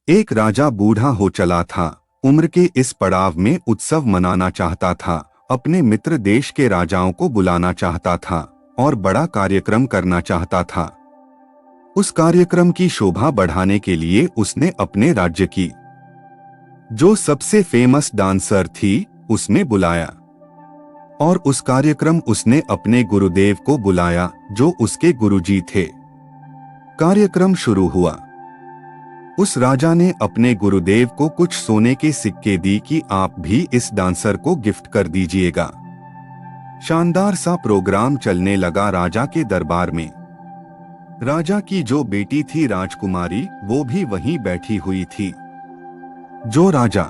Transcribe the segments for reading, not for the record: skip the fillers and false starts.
एक राजा बूढ़ा हो चला था। उम्र के इस पड़ाव में उत्सव मनाना चाहता था, अपने मित्र देश के राजाओं को बुलाना चाहता था और बड़ा कार्यक्रम करना चाहता था। उस कार्यक्रम की शोभा बढ़ाने के लिए उसने अपने राज्य की जो सबसे फेमस डांसर थी उसमें बुलाया और उस कार्यक्रम उसने अपने गुरुदेव को बुलाया जो उसके गुरुजी थे। कार्यक्रम शुरू हुआ। उस राजा ने अपने गुरुदेव को कुछ सोने के सिक्के दी कि आप भी इस डांसर को गिफ्ट कर दीजिएगा। शानदार सा प्रोग्राम चलने लगा राजा के दरबार में। राजा की जो बेटी थी राजकुमारी, वो भी वहीं बैठी हुई थी। जो राजा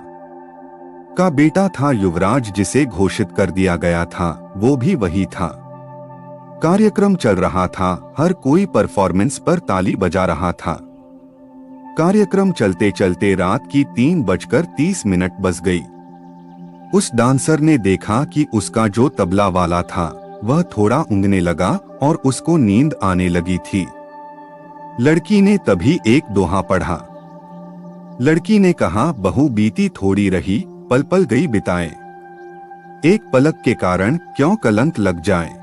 का बेटा था युवराज, जिसे घोषित कर दिया गया था, वो भी वही था। कार्यक्रम चल रहा था, हर कोई परफॉर्मेंस पर ताली बजा रहा था। कार्यक्रम चलते चलते रात की 3:30 बज गई। उस डांसर ने देखा कि उसका जो तबला वाला था वह थोड़ा ऊँघने लगा और उसको नींद आने लगी थी। लड़की ने तभी एक दोहा पढ़ा। लड़की ने कहा, बहू बीती थोड़ी रही, पल पल गई बिताए, एक पलक के कारण क्यों कलंक लग जाए।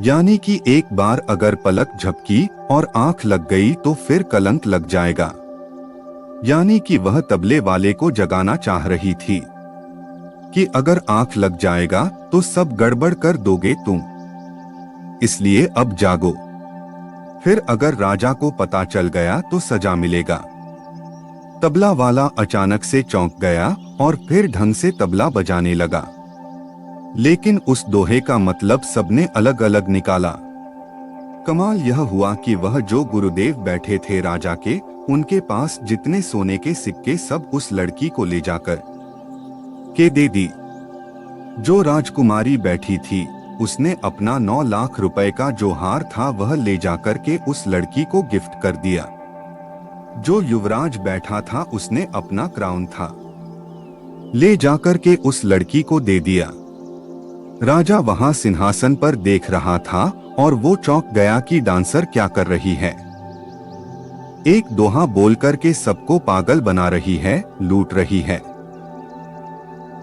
यानी कि एक बार अगर पलक झपकी और आंख लग गई तो फिर कलंक लग जाएगा। यानी कि वह तबले वाले को जगाना चाह रही थी कि अगर आंख लग जाएगा तो सब गड़बड़ कर दोगे तुम, इसलिए अब जागो। फिर अगर राजा को पता चल गया तो सजा मिलेगा। तबला वाला अचानक से चौंक गया और फिर ढंग से तबला बजाने लगा। लेकिन उस दोहे का मतलब सबने अलग अलग निकाला। कमाल यह हुआ कि वह जो गुरुदेव बैठे थे राजा के, उनके पास जितने सोने के सिक्के सब उस लड़की को ले जाकर के दे दी। जो राजकुमारी बैठी थी उसने अपना 9 लाख रुपए का जो हार था वह ले जाकर के उस लड़की को गिफ्ट कर दिया। जो युवराज बैठा था उसने अपना क्राउन था ले जाकर के उस लड़की को दे दिया। राजा वहां सिंहासन पर देख रहा था और वो चौंक गया कि डांसर क्या कर रही है। एक दोहा बोलकर के सबको पागल बना रही है, लूट रही है।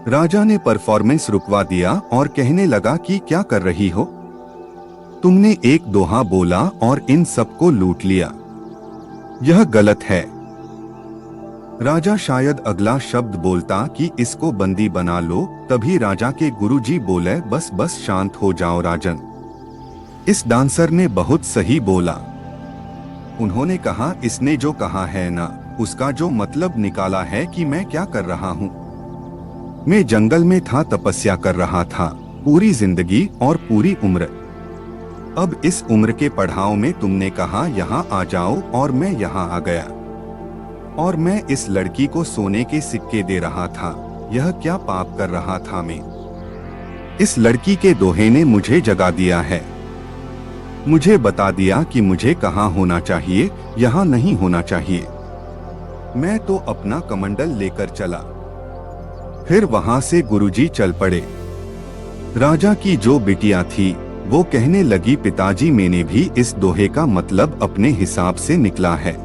राजा ने परफॉर्मेंस रुकवा दिया और कहने लगा कि क्या कर रही हो, तुमने एक दोहा बोला और इन सबको लूट लिया, यह गलत है। राजा शायद अगला शब्द बोलता कि इसको बंदी बना लो, तभी राजा के गुरुजी बोले, बस बस शांत हो जाओ राजन, इस डांसर ने बहुत सही बोला। उन्होंने कहा, इसने जो कहा है ना, उसका जो मतलब निकाला है कि मैं क्या कर रहा हूँ। मैं जंगल में था, तपस्या कर रहा था पूरी जिंदगी और पूरी उम्र। अब इस उम्र के पड़ाव में तुमने कहा यहाँ आ जाओ और मैं यहाँ आ गया और मैं इस लड़की को सोने के सिक्के दे रहा था। यह क्या पाप कर रहा था मैं। इस लड़की के दोहे ने मुझे जगा दिया है, मुझे बता दिया कि मुझे कहाँ होना चाहिए, यहाँ नहीं होना चाहिए। मैं तो अपना कमंडल लेकर चला। फिर वहां से गुरुजी चल पड़े। राजा की जो बिटिया थी वो कहने लगी, पिताजी मैंने भी इस दोहे का मतलब अपने हिसाब से निकला है।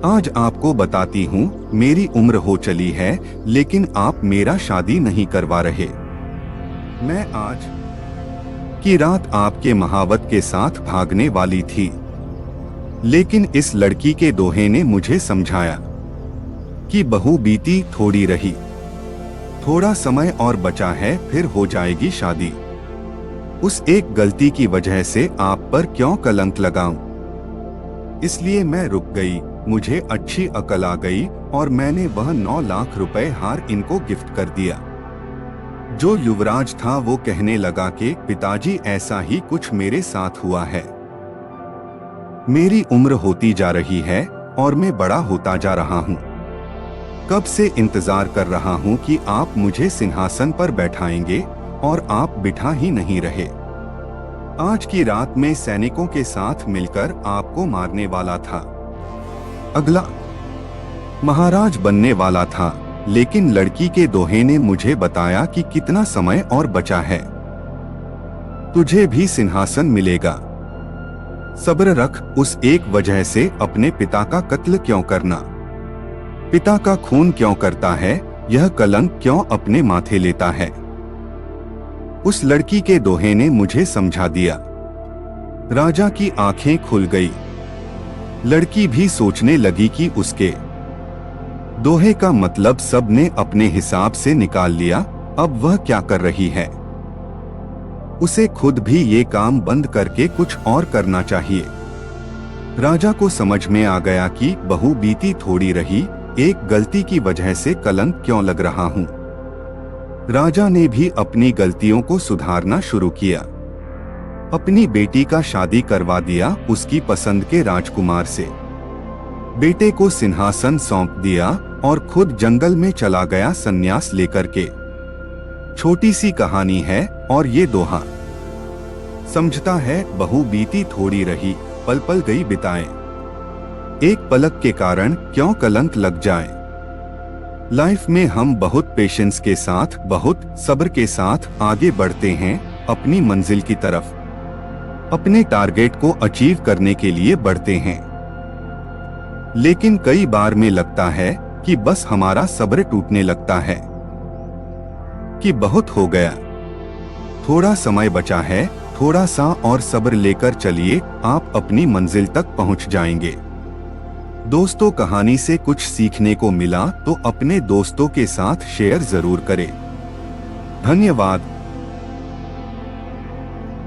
आज आपको बताती हूँ, मेरी उम्र हो चली है लेकिन आप मेरा शादी नहीं करवा रहे। मैं आज की रात आपके महावत के साथ भागने वाली थी, लेकिन इस लड़की के दोहे ने मुझे समझाया कि बहू बीती थोड़ी रही, थोड़ा समय और बचा है, फिर हो जाएगी शादी। उस एक गलती की वजह से आप पर क्यों कलंक लगाऊं। इसलिए मैं रुक गई। मुझे अच्छी अकल आ गई और मैंने वह 9 लाख रुपए हार इनको गिफ्ट कर दिया। जो युवराज था वो कहने लगा कि पिताजी ऐसा ही कुछ मेरे साथ हुआ है। मेरी उम्र होती जा रही है और मैं बड़ा होता जा रहा हूँ। कब से इंतजार कर रहा हूँ कि आप मुझे सिंहासन पर बैठाएंगे और आप बिठा ही नहीं रहे। आज की रात में सैनिकों के साथ मिलकर आपको मारने वाला था, अगला महाराज बनने वाला था, लेकिन लड़की के दोहे ने मुझे बताया कि कितना समय और बचा है। तुझे भी सिंहासन मिलेगा, सब्र रख। उस एक वजह से अपने पिता का कत्ल क्यों करना। पिता का खून क्यों करता है, यह कलंक क्यों अपने माथे लेता है। उस लड़की के दोहे ने मुझे समझा दिया। राजा की आंखें खुल गई। लड़की भी सोचने लगी कि उसके दोहे का मतलब सबने अपने हिसाब से निकाल लिया, अब वह क्या कर रही है। उसे खुद भी ये काम बंद करके कुछ और करना चाहिए। राजा को समझ में आ गया कि बहू बीती थोड़ी रही, एक गलती की वजह से कलंक क्यों लग रहा हूँ। राजा ने भी अपनी गलतियों को सुधारना शुरू किया। अपनी बेटी का शादी करवा दिया उसकी पसंद के राजकुमार से। बेटे को सिंहासन सौंप दिया और खुद जंगल में चला गया संन्यास लेकर के। छोटी सी कहानी है और ये दोहा समझता है, बहू बीती थोड़ी रही, पल पल गई बिताएं। एक पलक के कारण क्यों कलंक लग जाए। लाइफ में हम बहुत पेशेंस के साथ, बहुत सब्र के साथ आगे बढ़ते हैं अपनी मंजिल की तरफ, अपने टारगेट को अचीव करने के लिए बढ़ते हैं। लेकिन कई बार में लगता है कि बस हमारा सब्र टूटने लगता है, कि बहुत हो गया, थोड़ा समय बचा है, थोड़ा सा और सब्र लेकर चलिए, आप अपनी मंजिल तक पहुंच जाएंगे। दोस्तों, कहानी से कुछ सीखने को मिला तो अपने दोस्तों के साथ शेयर जरूर करें। धन्यवाद।